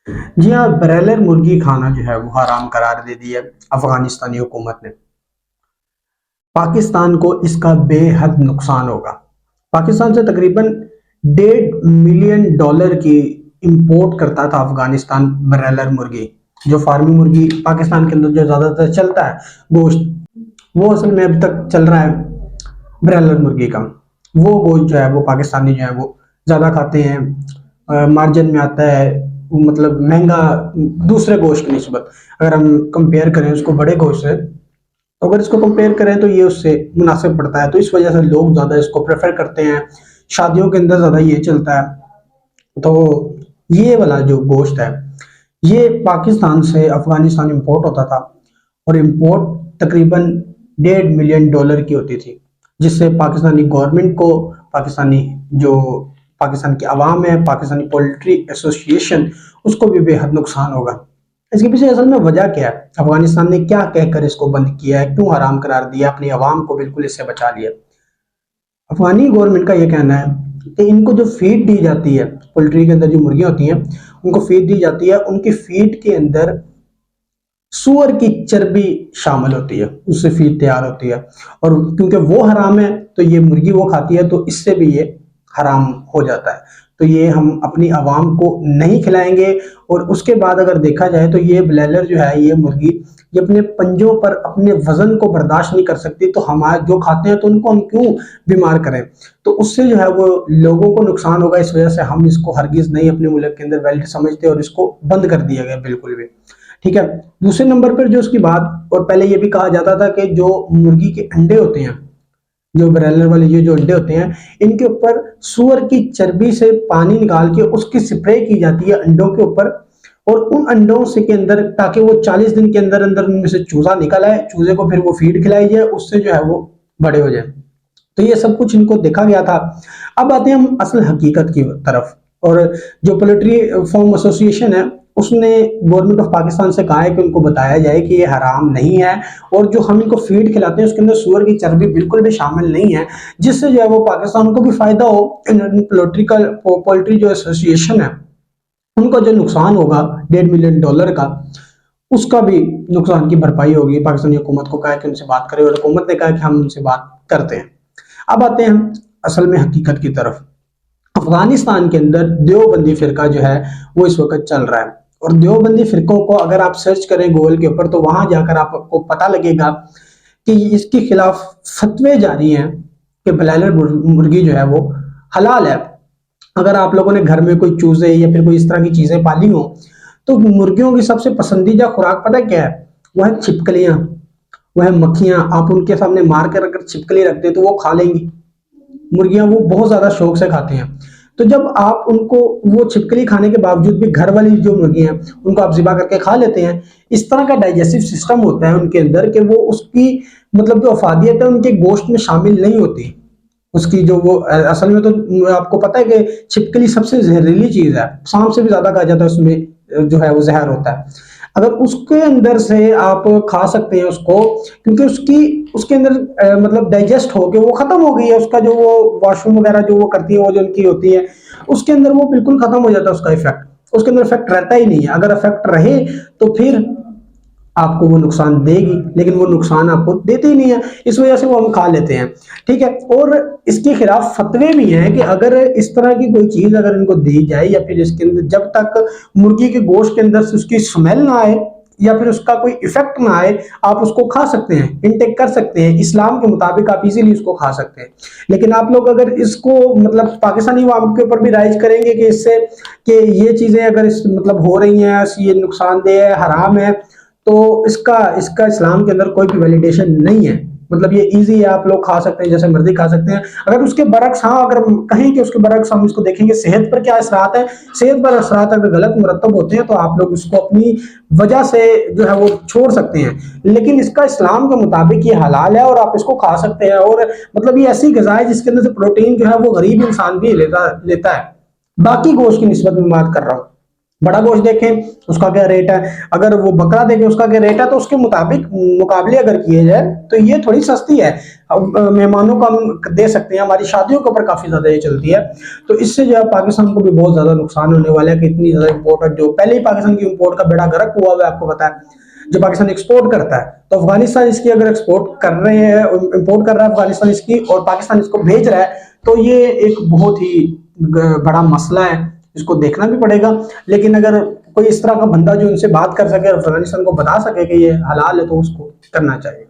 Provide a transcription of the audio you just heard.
जी हाँ, ब्रॉयलर मुर्गी खाना जो है वो हराम करार दे दी है अफगानिस्तानी हुकूमत ने। पाकिस्तान को इसका बेहद नुकसान होगा। पाकिस्तान से तकरीबन $1.5 मिलियन की इंपोर्ट करता था अफगानिस्तान ब्रॉयलर मुर्गी। जो फार्मी मुर्गी पाकिस्तान के अंदर जो ज्यादातर चलता है गोश्त, वो असल में अभी तक चल रहा है ब्रॉयलर मुर्गी का। वो गोश्त जो है वो पाकिस्तानी जो है वो ज्यादा खाते हैं, मार्जिन में आता है, मतलब महंगा दूसरे गोश्त की निस्बत। अगर हम कंपेयर करें उसको बड़े गोश्त से, तो अगर इसको कंपेयर करें तो ये उससे मुनासिब पड़ता है, तो इस वजह से लोग ज्यादा इसको प्रेफर करते हैं। शादियों के अंदर ज्यादा ये चलता है। तो ये वाला जो गोश्त है, ये पाकिस्तान से अफगानिस्तान इंपोर्ट होता था, और इंपोर्ट तकरीबन $1.5 मिलियन की होती थी, जिससे पाकिस्तानी गवर्नमेंट को, पाकिस्तानी जो पाकिस्तान की आवाम है, पाकिस्तानी पोल्ट्री एसोसिएशन, उसको भी बेहद नुकसान होगा। इसके पीछे असल में वजह क्या है? अफगानिस्तान ने क्या कहकर इसको बंद किया है, क्यों हराम करार दिया, अपनी आवाम को बिल्कुल इससे बचा लिया? अफगानी गवर्नमेंट का ये कहना है कि इनको जो फीड दी जाती है, पोल्ट्री के अंदर जो मुर्गियां होती हैं उनको फीड दी जाती है, उनकी फीड के अंदर सूअर की चर्बी शामिल होती है, उससे फीड तैयार होती है। और क्योंकि वो हराम है तो ये मुर्गी वो खाती है, तो इससे भी ये हराम हो जाता है। तो ये हम अपनी आवाम को नहीं खिलाएंगे। और उसके बाद अगर देखा जाए तो ये ब्लैलर जो है, ये मुर्गी, ये अपने पंजों पर अपने वजन को बर्दाश्त नहीं कर सकती, तो हमारे जो खाते हैं तो उनको हम क्यों बीमार करें? तो उससे जो है वो लोगों को नुकसान होगा। इस वजह से हम इसको हरगिज नहीं अपने मुल्क के अंदर वैलिड समझते, और इसको बंद कर दिया गया बिल्कुल भी। ठीक है। दूसरे नंबर पर जो उसकी बात, और पहले ये भी कहा जाता था कि जो मुर्गी के अंडे होते हैं, जो ब्रॉयलर वाले ये जो अंडे होते हैं, इनके ऊपर सूअर की चर्बी से पानी निकाल के उसकी स्प्रे की जाती है अंडों के ऊपर, और उन अंडों से के अंदर, ताकि वो 40 दिन के अंदर अंदर उनमें से चूजा निकल आए, चूजे को फिर वो फीड खिलाई जाए, उससे जो है वो बड़े हो जाए। तो ये सब कुछ इनको देखा गया था। अब आते हैं हम असल हकीकत की तरफ। और जो पोल्ट्री फार्म एसोसिएशन है, उसने गवर्नमेंट ऑफ पाकिस्तान से कहा है कि उनको बताया जाए कि ये हराम नहीं है, और जो हम इनको फीड खिलाते हैं उसके अंदर सूअर की चर्बी बिल्कुल भी शामिल नहीं है, जिससे जो है वो पाकिस्तान को भी फायदा हो। पोल्ट्रिकल पोल्ट्री जो एसोसिएशन है, उनको जो नुकसान होगा $1.5 मिलियन का, उसका भी नुकसान की भरपाई होगी। पाकिस्तानी हुकूमत को कहा है कि उनसे बात करें, और हुकूमत ने कहा कि हम उनसे बात करते हैं। अब आते हैं हम असल में हकीकत की तरफ। अफगानिस्तान के अंदर देवबंदी फिरका जो है वो इस वक्त चल रहा है, और देवबंदी फिरकों को अगर आप सर्च करें गूगल के ऊपर, तो वहां जाकर आपको पता लगेगा कि इसके खिलाफ फतवे जारी हैं कि ब्लैलर मुर्गी जो है वो हलाल है। अगर आप लोगों ने घर में कोई चूजे या फिर कोई इस तरह की चीजें पाली हो, तो मुर्गियों की सबसे पसंदीदा खुराक पता क्या है? वह है छिपकलियां, वह मक्खियां। आप उनके सामने मार कर अगर छिपकली रखते हैं तो वो खा लेंगी। मुर्गियां वो बहुत ज्यादा शौक से खाती हैं। तो जब आप उनको, वो छिपकली खाने के बावजूद भी घर वाली जो मुर्गी हैं उनको आप जिबा करके खा लेते हैं। इस तरह का डाइजेस्टिव सिस्टम होता है उनके अंदर कि वो उसकी, मतलब जो अफादियत है उनके गोश्त में शामिल नहीं होती। उसकी जो वो असल में तो आपको पता है कि छिपकली सबसे जहरीली चीज है, सांप से भी ज्यादा कहा जाता है उसमें जो है वो जहर होता है। अगर उसके अंदर से आप खा सकते हैं उसको, क्योंकि उसकी, उसके अंदर मतलब डाइजेस्ट हो के वो खत्म हो गई है, उसका जो वो वॉशरूम वगैरह जो वो करती है, वो जो उनकी होती है, उसके अंदर वो बिल्कुल खत्म हो जाता है उसका इफेक्ट। उसके अंदर इफेक्ट रहता ही नहीं है। अगर इफेक्ट रहे तो फिर आपको वो नुकसान देगी, लेकिन वो नुकसान आपको देती ही नहीं है, इस वजह से वो हम खा लेते हैं। ठीक है। और इसके खिलाफ फतवे भी हैं कि अगर इस तरह की कोई चीज अगर इनको दी जाए, या फिर इसके अंदर जब तक मुर्गी के गोश्त के अंदर से उसकी स्मेल ना आए, या फिर उसका कोई इफेक्ट ना आए, आप उसको खा सकते हैं, इनटेक कर सकते हैं। इस्लाम के मुताबिक आप इजीली उसको खा सकते हैं। लेकिन आप लोग अगर इसको, मतलब पाकिस्तानी अवाम के ऊपर भी राइज करेंगे कि इससे, कि ये चीजें अगर इस मतलब हो रही हैं, ये नुकसानदेह है, हराम है, तो इसका इसका इस्लाम के अंदर कोई भी वैलिडेशन नहीं है। मतलब ये इजी है, आप लोग खा सकते हैं, जैसे मर्जी खा सकते हैं। अगर उसके बरक्स, हाँ, अगर हम कहें कि उसके बरक्स हम इसको देखेंगे सेहत पर क्या असरात है, सेहत पर असरात अगर गलत मुरतब होते हैं तो आप लोग इसको अपनी वजह से जो है वो छोड़ सकते हैं। लेकिन इसका इस्लाम के मुताबिक ये हलाल है और आप इसको खा सकते हैं। और मतलब ये ऐसी गज़ा है जिसके अंदर से प्रोटीन जो है वो गरीब इंसान भी लेता लेता है। बाकी गोश्त की निस्बत में बात कर रहा हूँ। बड़ा गोश्त देखें उसका क्या रेट है, अगर वो बकरा देखें उसका क्या रेट है, तो उसके मुताबिक मुकाबले अगर किए जाए तो ये थोड़ी सस्ती है। अब मेहमानों को हम दे सकते हैं, हमारी शादियों के ऊपर काफी ज्यादा ये चलती है। तो इससे जो है पाकिस्तान को भी बहुत ज्यादा नुकसान होने वाला है कि इतनी ज्यादा इम्पोर्ट, जो पहले ही पाकिस्तान की इम्पोर्ट का बेड़ा गर्क हुआ है आपको पता है। जो पाकिस्तान एक्सपोर्ट करता है, तो अफगानिस्तान इसकी अगर एक्सपोर्ट कर रहे हैं, इम्पोर्ट कर रहा है अफगानिस्तान इसकी, और पाकिस्तान इसको भेज रहा है, तो ये एक बहुत ही बड़ा मसला है, इसको देखना भी पड़ेगा। लेकिन अगर कोई इस तरह का बंदा जो उनसे बात कर सके और अफगानिस्तान को बता सके कि ये हलाल है, तो उसको करना चाहिए।